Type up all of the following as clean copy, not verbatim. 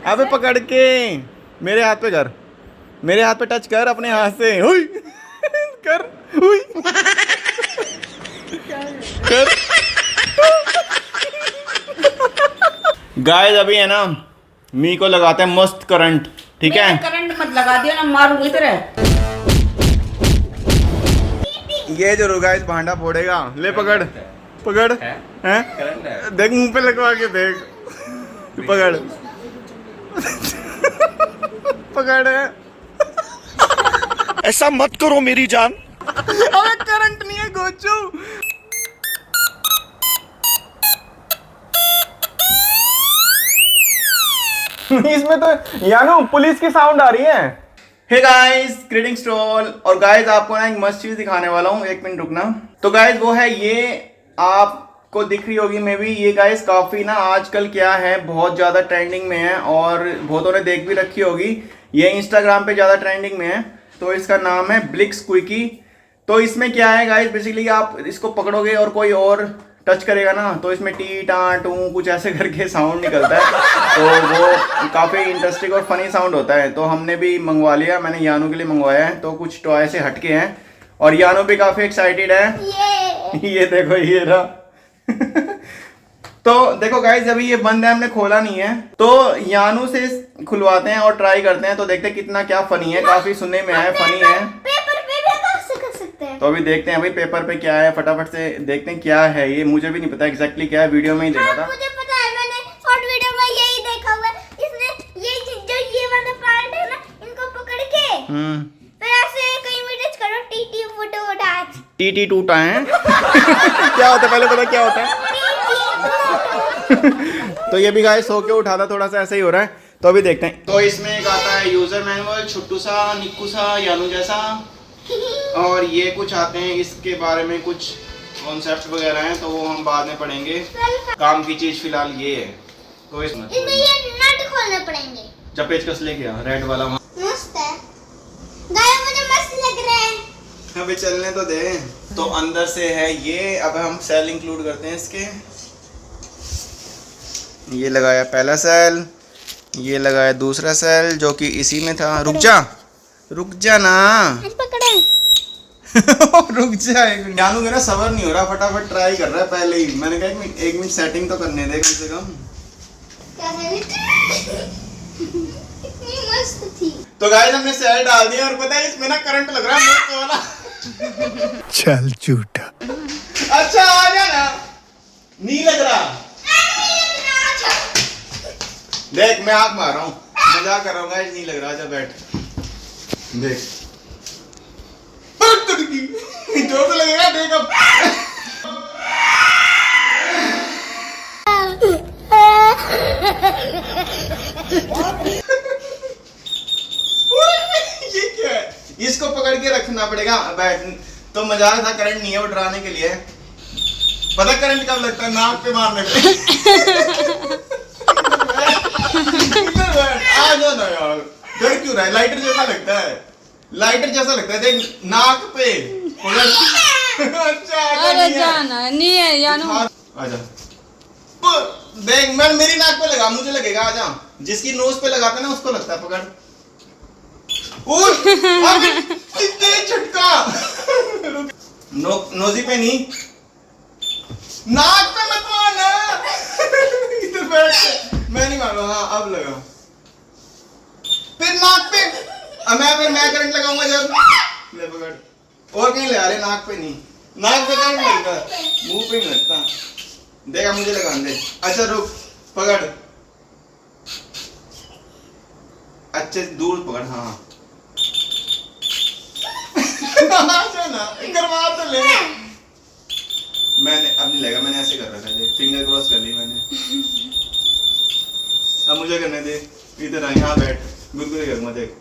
अबे पकड़ के मेरे हाथ पे कर, मेरे हाथ पे टच कर अपने हाथ से, हुई कर, हुई कर। गाइस अभी है ना मी को लगाते हैं मस्त करंट, ठीक है? करंट मत लगा दियो ना, मारूंगी तेरे। ये जो गाइस भांडा फोड़ेगा, ले पकड़ पकड़, हैं? देख मुंह पे लगवा के देख, पकड़ पकड़। ऐसा मत करो मेरी जान। अबे करंट नहीं है गोचू। इसमें तो यानो पुलिस की साउंड आ रही है। Hey guys, greetings to all. और गाइस आपको ना एक मस्त चीज दिखाने वाला हूँ, एक मिनट रुकना। तो गाइस वो है ये, आपको दिख रही होगी मे बी, ये गाइस काफी ना आजकल क्या है बहुत ज्यादा ट्रेंडिंग में है और बहुतों ने देख भी रखी होगी। ये इंस्टाग्राम पे ज्यादा ट्रेंडिंग में है। तो इसका नाम है ब्लिक स्क्विकी। तो इसमें क्या है गाइस, बेसिकली आप इसको पकड़ोगे और कोई और टच करेगा ना तो इसमें टी टा टू कुछ ऐसे करके साउंड निकलता है। तो वो काफ़ी इंटरेस्टिंग और फनी साउंड होता है। तो हमने भी मंगवा लिया, मैंने यानू के लिए मंगवाया है। तो कुछ टॉय से हटके हैं और यानू भी काफ़ी एक्साइटेड है। ये देखो ये रहा। तो देखो गाइस अभी ये बंद है, हमने खोला नहीं है। तो यानू से खुलवाते हैं और ट्राई करते हैं, तो देखते हैं कितना क्या फनी है। काफ़ी सुनने में आया फनी है। तो अभी देखते हैं अभी पेपर पे क्या है, फटाफट से देखते हैं क्या है ये। मुझे भी नहीं पता एग्जैक्टली क्या है, वीडियो में ही देखा था। मुझे पता है, मैंने शॉर्ट वीडियो में यही देखा हुआ है। इसने ये जो ये वाला पार्ट है ना, इनको पकड़ के फिर ऐसे कहीं भी टच करो, टीटी फुटो टच, टीटी टूटा है। क्या होता है पहले पता क्या होता है? तो ये भी गाइस सो के उठा था, थोड़ा सा ऐसा ही हो रहा है। तो अभी देखते हैं। तो इसमें एक आता है यूजर मैनुअल, छुट्टू सा निक्कू सा यानू जैसा, और ये कुछ आते हैं इसके बारे में कुछ कॉन्सेप्ट वगैरह हैं, तो वो हम बाद में पढ़ेंगे। काम की चीज फिलहाल ये है। तो इसमें ये नट खोलने पड़ेंगे। जब पेचकस लेके आ रेड वाला मस्त है गाइस, मुझे मस्त लग रहा है। अभी चलने तो दे। तो अंदर से है ये, अब हम सेल इंक्लूड करते हैं इसके। ये लगाया पहला सेल, ये लगाया दूसरा सेल जो कि इसी में था। रुक जा ना। रुक जा, यानू मेरा सबर नहीं हो रहा, फटाफट ट्राई कर रहा है पहले ही। मैंने कहा एक मिनट सेटिंग तो करने दे कम से कम। इतनी मस्त थी। तो गाइस हमने सेल डाल दिया और पता है इसमें ना करंट लग रहा है मस्त वाला। चल झूठा। अच्छा आ जा ना, नहीं लग रहा। देख मैं आग मार रहा हूँ, मजाक कर रहा हूँ गाइस, नहीं लग रहा। आजा बैठ देख। जोर से लगेगा, देख अब। ये क्या है? इसको पकड़ के रखना पड़ेगा। बैठ। तो मजाक था, करंट नहीं है, वो डराने के लिए। पता करंट कब लगता है? नाक पे मारने पे। आ जाओ ना यार, डर क्यों रहा है? लाइटर जैसा लगता है, लाइटर जैसा लगता है। देख नाक पे। अच्छा अरे जाना नहीं है यानू। आजा देख, मैं मेरी नाक पे लगा, मुझे लगेगा। आजा, जिसकी नोज पे लगाता है ना उसको लगता है। पकड़। कितने झटका। नोजी पे नहीं, नाक पे मत मारना। इधर बैठ, मैं नहीं मार रहा। हाँ अब लगा, फिर नाक पे। मैं करंट लगाऊंगा जब। ले पकड़, और कहीं लगा रहे, नाक पे नहीं। नाक पे करंट लगता है, मुंह पे नहीं लगता। देखा, मुझे लगा दे। अच्छा रुक, पकड़, अच्छे दूर पकड़। हाँ अच्छा ना, करवा तो ले। मैंने अब नहीं लगा, मैंने ऐसे कर रखा था, फिंगर क्रॉस कर ली मैंने। अब मुझे करने दे। इधर आ, यहाँ बैठ, गुदगुदी कर मत। देख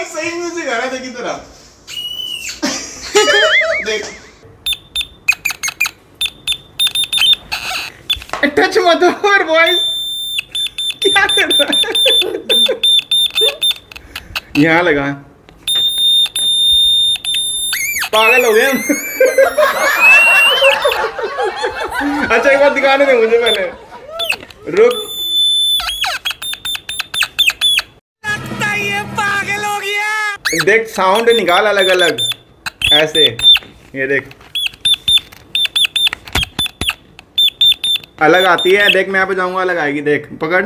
सही म्यूजिक आ रहा था की तरह। देख टच मत और बॉयज क्या कर रहा है? यहाँ लगा, पागल हो गए हम। अच्छा एक बार दिखाने दे मुझे पहले। रुक। ये पागल हो गया। देख साउंड निकाल अलग अलग ऐसे, ये देख अलग आती है। देख मैं यहाँ पे जाऊंगा अलग आएगी, देख पकड़।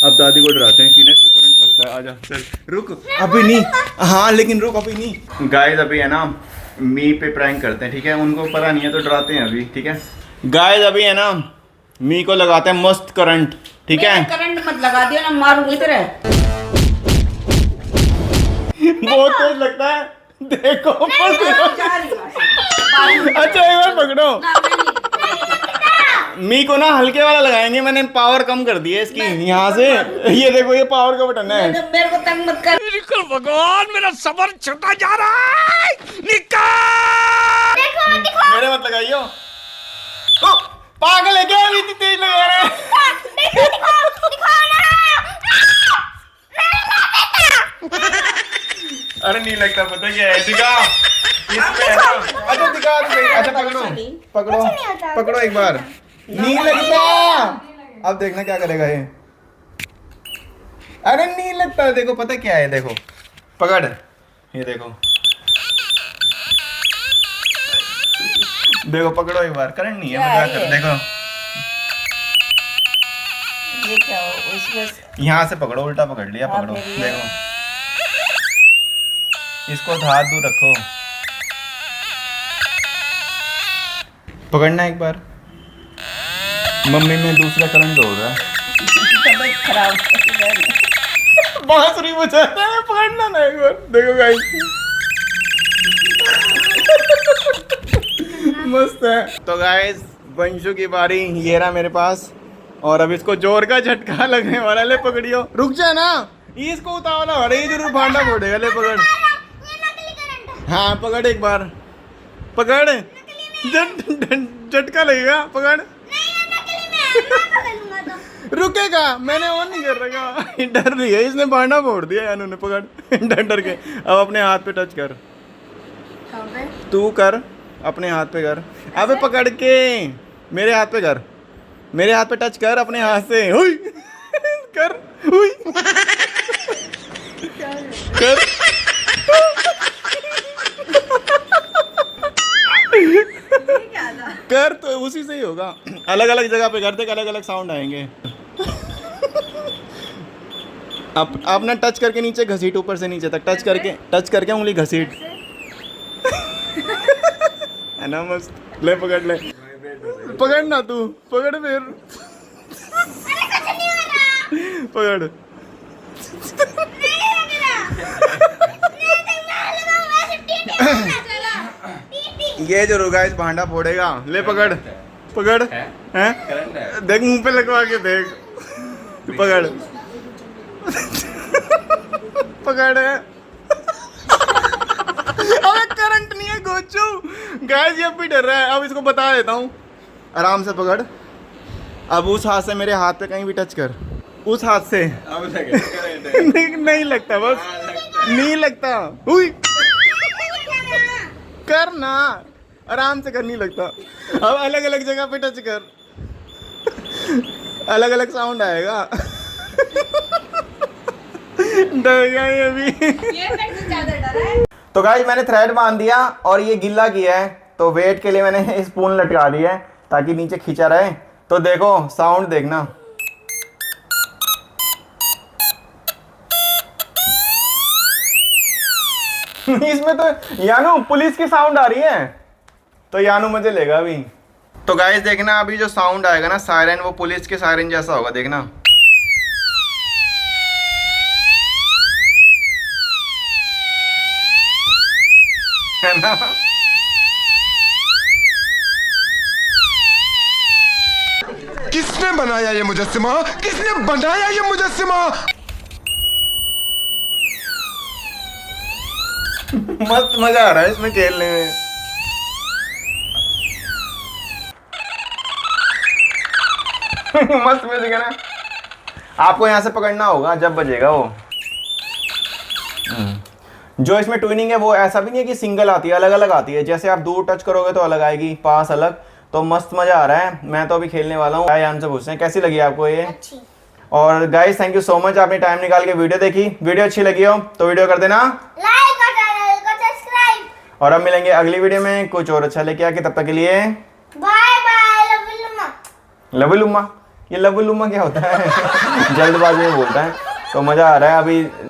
अब दादी को डराते हैं कि ना इसमें करंट लगता है। आजा चल, रुक अभी नहीं। हाँ लेकिन रुक अभी नहीं। गाइस अभी है ना मी पे प्रैंक करते हैं, ठीक है। उनको पता नहीं है तो डराते हैं अभी, ठीक है। गाइस अभी है ना मी को लगाते हैं मस्त करंट, ठीक है। करंट मत लगा दियो ना, मारूंगी तेरे। बहुत तेज लगता है, देखो जा रही हूँ। अच्छा एक बार पकड़ो। ना, मैं नहीं। मी को ना हल्के वाला लगाएंगे, मैंने पावर कम कर दी है इसकी यहाँ से। ये देखो ये पावर का बटन है। मेरे को तंग मत कर। निकल भगवान, मेरा सबर छूटा जा रहा है। निकल। देखो मेरे मत लगाइयो। ओ, पागल है क्या, इतनी तेज लगा रहे हैं। अरे नहीं लगता, पता क्या है, दिखा इसमें है ना। अच्छा दिखा दे। अच्छा पकड़ो पकड़ो पकड़ो एक बार। नहीं लगता, अब देखना क्या करेगा ये। अरे नहीं लगता, देखो पता क्या है, देखो पकड़, ये देखो देखो पकड़ो एक बार। करंट नहीं है, मजाक कर, देखो ये क्या हो उसमें? यहाँ से पकड़ो, उल्टा पकड़ लिया, पकड़ो देखो। इसको हाथ दूर रखो, पकड़ना एक बार। मम्मी में दूसरा करंट हो रहा है। तबीयत खराब। बांसुरी बजाते हैं, पकड़ना ना एक बार। देखो गाइस मस्त है। तो गाइस वंशु की बारी, ये रहा मेरे पास। और अब इसको जोर का झटका लगने वाला। ले पकड़ियो, रुक जा ना, ये इसको उतावला हो रही, जरूर भांडा फोड़ेगा। ले पकड़, हाँ पकड़ एक बार, पकड़, झटका लगेगा, पकड़। रुकेगा, मैंने ऑन नहीं कर रखा। डर रही है, इसने भांडा फोड़ दिया यानू ने, पकड़ डर डर के। अब अपने हाथ पे टच कर, तू कर, अपने हाथ पे कर। अबे पकड़ के मेरे हाथ पे कर, मेरे हाथ पे टच कर अपने हाथ से। हुई कर, हुई कर। कर तो उसी से ही होगा। अलग अलग जगह पे कर, देख अलग अलग साउंड आएंगे। अब ना टच करके नीचे घसीट, ऊपर से नीचे तक टच करके उंगली घसीट। है ना मस्त। ले पकड़, ले पकड़ ना, तू पकड़ फिर, पकड़। ये जो रुका इस भांडा फोड़ेगा। ले पकड़, पकड़, हैं देख मुंह पे लगवा के देख, पकड़ पकड़। अबे करंट नहीं है गोचू। गाइस ये भी डर रहा है। अब इसको बता देता हूँ, आराम से पकड़। अब उस हाथ से मेरे हाथ पे कहीं भी टच कर, उस हाथ से। नहीं लगता, बस नहीं लगता। हुई कर ना, आराम से कर, नहीं लगता। अब अलग अलग जगह पे टच कर, अलग अलग साउंड आएगा। डर गया ये भी। ये मेरे से ज्यादा डरा है। तो गाइस मैंने थ्रेड बांध दिया और ये गिल्ला किया है, तो वेट के लिए मैंने स्पून लटका दी है ताकि नीचे खींचा रहे। तो देखो साउंड देखना। इसमें तो यानू पुलिस की साउंड आ रही है, तो यानू मुझे लेगा अभी। तो गाइस देखना अभी जो साउंड आएगा ना सायरन, वो पुलिस के सायरन जैसा होगा, देखना। है ना? किसने बनाया ये मुजस्सिमा? किसने बनाया ये मुजस्सिमा? मस्त मजा आ रहा है इसमें खेलने में। मस्त म्यूजिक है ना। आपको यहाँ से पकड़ना होगा जब बजेगा वो। जो इसमें ट्विनिंग है वो ऐसा भी नहीं है कि सिंगल आती है, अलग अलग आती है। जैसे आप दूर टच करोगे तो अलग आएगी, पास अलग। तो मस्त मजा आ रहा है। मैं तो अभी खेलने वाला हूँ। यान से पूछते हैं कैसी लगी आपको ये। अच्छी। और guys thank you so much, आपने टाइम निकाल के वीडियो देखी। वीडियो अच्छी लगी हो तो वीडियो कर देना लाइक और चैनल को सब्सक्राइब। और अब मिलेंगे अगली वीडियो में कुछ और अच्छा लेके आके। तब तक के लिए बाय बाय, लव यू लम्मा। लवुलुम्मा। ये लवुलुम्मा क्या होता है? जल्दबाजी में बोलता है। तो मजा आ रहा है अभी।